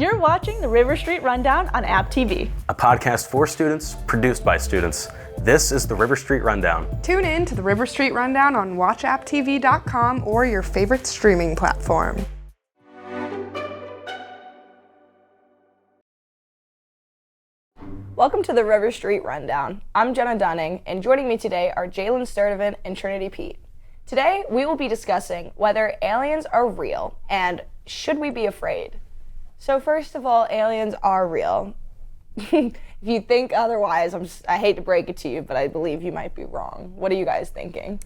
You're watching the River Street Rundown on App TV. A podcast for students, produced by students. This is the River Street Rundown. Tune in to the River Street Rundown on watchapptv.com or your favorite streaming platform. Welcome to the River Street Rundown. I'm Jenna Dunning, and joining me today are Jaylen Sturdivant and Trinity Pete. Today, we will be discussing whether aliens are real and should we be afraid. So first of all, aliens are real. If you think otherwise, I hate to break it to you, but I believe you might be wrong. What are you guys thinking?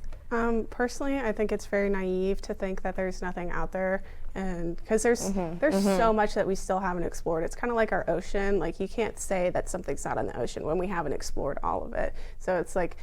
Personally, I think it's very naive to think that there's nothing out there, and because there's so much that we still haven't explored. It's kind of like our ocean. Like, you can't say that something's not in the ocean when we haven't explored all of it. So it's like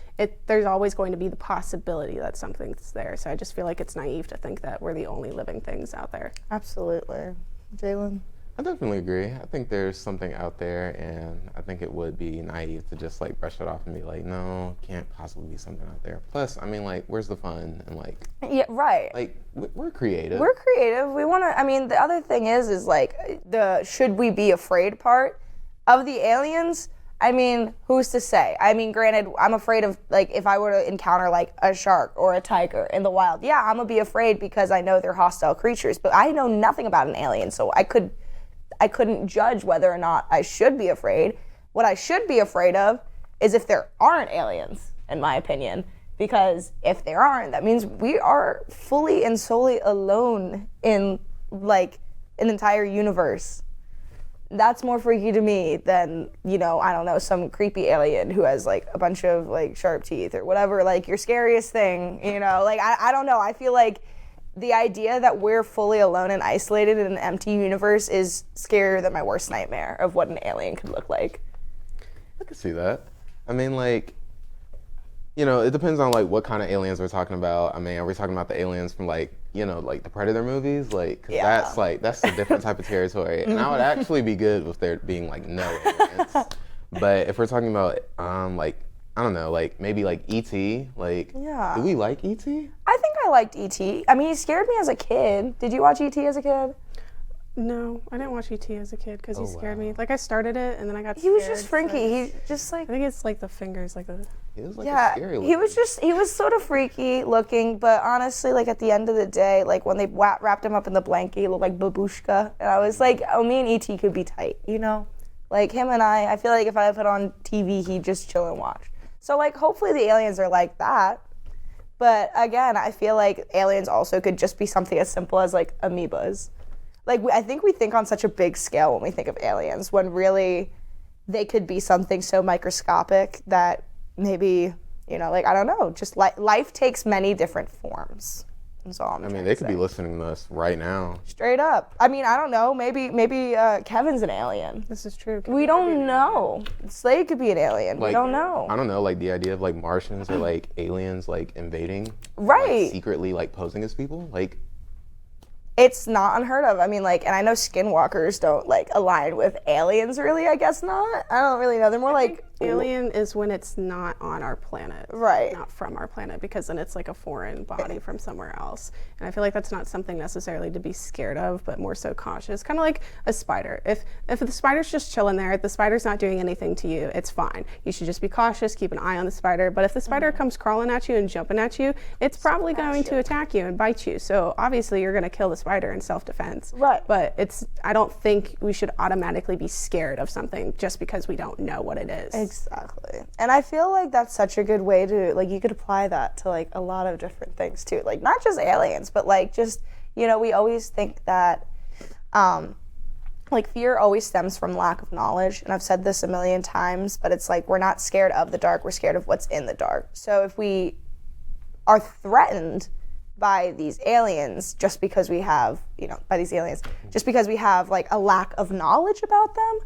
there's always going to be the possibility that something's there. So I just feel like it's naive to think that we're the only living things out there. Absolutely. Jaylen? I definitely agree. I think there's something out there, and I think it would be naive to just like brush it off and be like, no, can't possibly be something out there. Plus, I mean, like, where's the fun? And like, yeah, right. Like, we're creative. We're creative. We want to, I mean, the other thing is like the should we be afraid part of the aliens. I mean, who's to say? I mean, granted, I'm afraid of, like, if I were to encounter, like, a shark or a tiger in the wild, yeah, I'm going to be afraid because I know they're hostile creatures, but I know nothing about an alien, so I couldn't judge whether or not I should be afraid. What I should be afraid of is if there aren't aliens, in my opinion, because if there aren't, that means we are fully and solely alone in, like, an entire universe. That's more freaky to me than, you know, I don't know, some creepy alien who has, like, a bunch of, like, sharp teeth or whatever, like, your scariest thing, you know? Like, I don't know. I feel like the idea that we're fully alone and isolated in an empty universe is scarier than my worst nightmare of what an alien could look like. I can see that. I mean, like, you know, it depends on, like, what kind of aliens we're talking about. I mean, are we talking about the aliens from, like, you know, like the Predator movies? Like, 'cause yeah. that's a different type of territory. And I would actually be good with there being, like, no aliens. But if we're talking about, like, I don't know, like, maybe, like, E.T., like, Yeah. do we like E.T.? I think I liked E.T. I mean, he scared me as a kid. Did you watch E.T. as a kid? No, I didn't watch E.T. as a kid because he scared me. Like, I started it and then I got He scared. was just freaky. He just, like, I think it's like the fingers, like the... He was, like, a scary he was sort of freaky looking, but honestly, like, at the end of the day, like, when they wrapped him up in the blanket, he looked like Babushka, and I was like, oh, me and E.T. could be tight, you know? Like, him and I feel like if I put on TV, he'd just chill and watch. So, like, hopefully the aliens are like that. But, again, I feel like aliens also could just be something as simple as, like, amoebas. Like, I think we think on such a big scale when we think of aliens, when really they could be something so microscopic that maybe, you know, like, I don't know, just life takes many different forms. That's all I'm trying to they could say. be listening to us right now. Straight up. I mean, I don't know. Maybe Kevin's an alien. This is true. We don't know. Slade could be an alien. Like, we don't know. I don't know, like, the idea of, like, Martians or, like, aliens, like, invading. Right. Like, secretly, like, posing as people. Like, It's not unheard of. I mean, like, and I know skinwalkers don't, like, align with aliens, really. I guess not. I don't really know. They're more like... Alien is when it's not on our planet. Right. Not from our planet, because then it's like a foreign body from somewhere else. And I feel like that's not something necessarily to be scared of, but more so cautious. Kind of like a spider. If the spider's just chilling there, the spider's not doing anything to you, it's fine. You should just be cautious, keep an eye on the spider. But if the spider comes crawling at you and jumping at you, it's probably going to attack you and bite you. So obviously you're going to kill the spider in self-defense. Right. But I don't think we should automatically be scared of something just because we don't know what it is. Exactly. And I feel like that's such a good way to, like, you could apply that to, like, a lot of different things, too. Like, not just aliens, but, like, just, you know, we always think that, like, fear always stems from lack of knowledge. And I've said this a million times, but it's like we're not scared of the dark. We're scared of what's in the dark. So if we are threatened by these aliens just because we have, you know, just because we have, like, a lack of knowledge about them,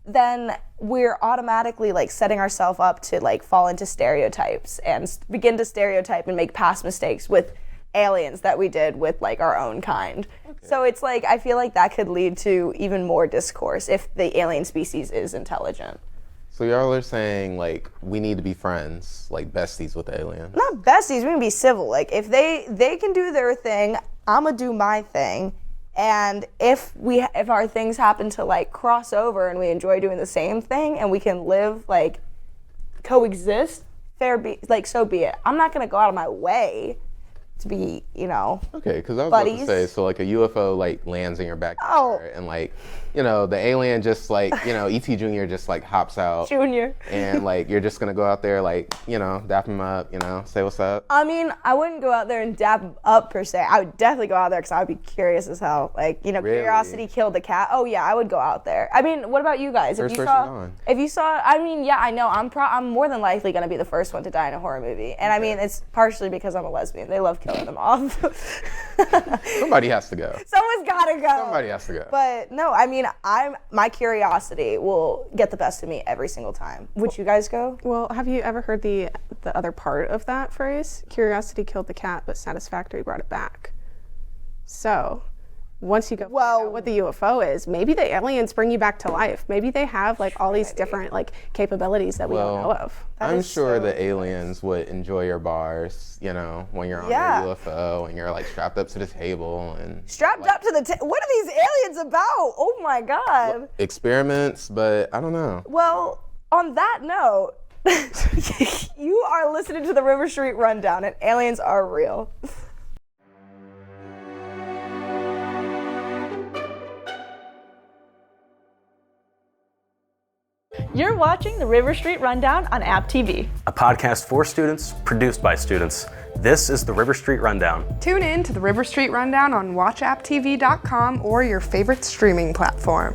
then we're automatically, like, setting ourselves up to, like, fall into stereotypes and begin to stereotype and make past mistakes with aliens that we did with, like, our own kind. Okay. So it's like, I feel like that could lead to even more discourse if the alien species is intelligent. so y'all are saying, like, we need to be friends, like besties with aliens. Not besties, we can be civil. Like, if they can do their thing, I'm gonna do my thing. And if our things happen to like cross over and we enjoy doing the same thing and we can live like coexist, so be it. I'm not gonna go out of my way to be, Okay, because I was buddies. about to say, so like a UFO like lands in your backyard Oh. and like, the alien just like, E.T. Jr. just like hops out. Junior. And like you're just gonna go out there like, dap him up, say what's up. I mean, I wouldn't go out there and dap him up per se. I would definitely go out there because I would be curious as hell. Like, Really? curiosity killed the cat. Oh yeah, I would go out there. I mean, what about you guys? First person gone. If you saw, I mean, yeah, I know. I'm more than likely gonna be the first one to die in a horror movie, and I mean, it's partially because I'm a lesbian. They love killing them off. Somebody has to go. Someone's gotta go. Somebody has to go. But no, I mean, my curiosity will get the best of me every single time. Would you guys go? Well, have you ever heard the other part of that phrase? Curiosity killed the cat, but satisfactory brought it back. So, once you go find out what the UFO is, maybe the aliens bring you back to life. Maybe they have like all these different like capabilities that we don't know of. I'm sure the aliens would enjoy your bars, when you're on your UFO and you're like strapped up to the table and Strapped up to the table. What are these aliens about? Oh my God. experiments, but I don't know. Well, on that note, you are listening to the River Street Rundown, and aliens are real. You're watching the River Street Rundown on App TV. A podcast for students, produced by students. This is the River Street Rundown. Tune in to the River Street Rundown on watchapptv.com or your favorite streaming platform.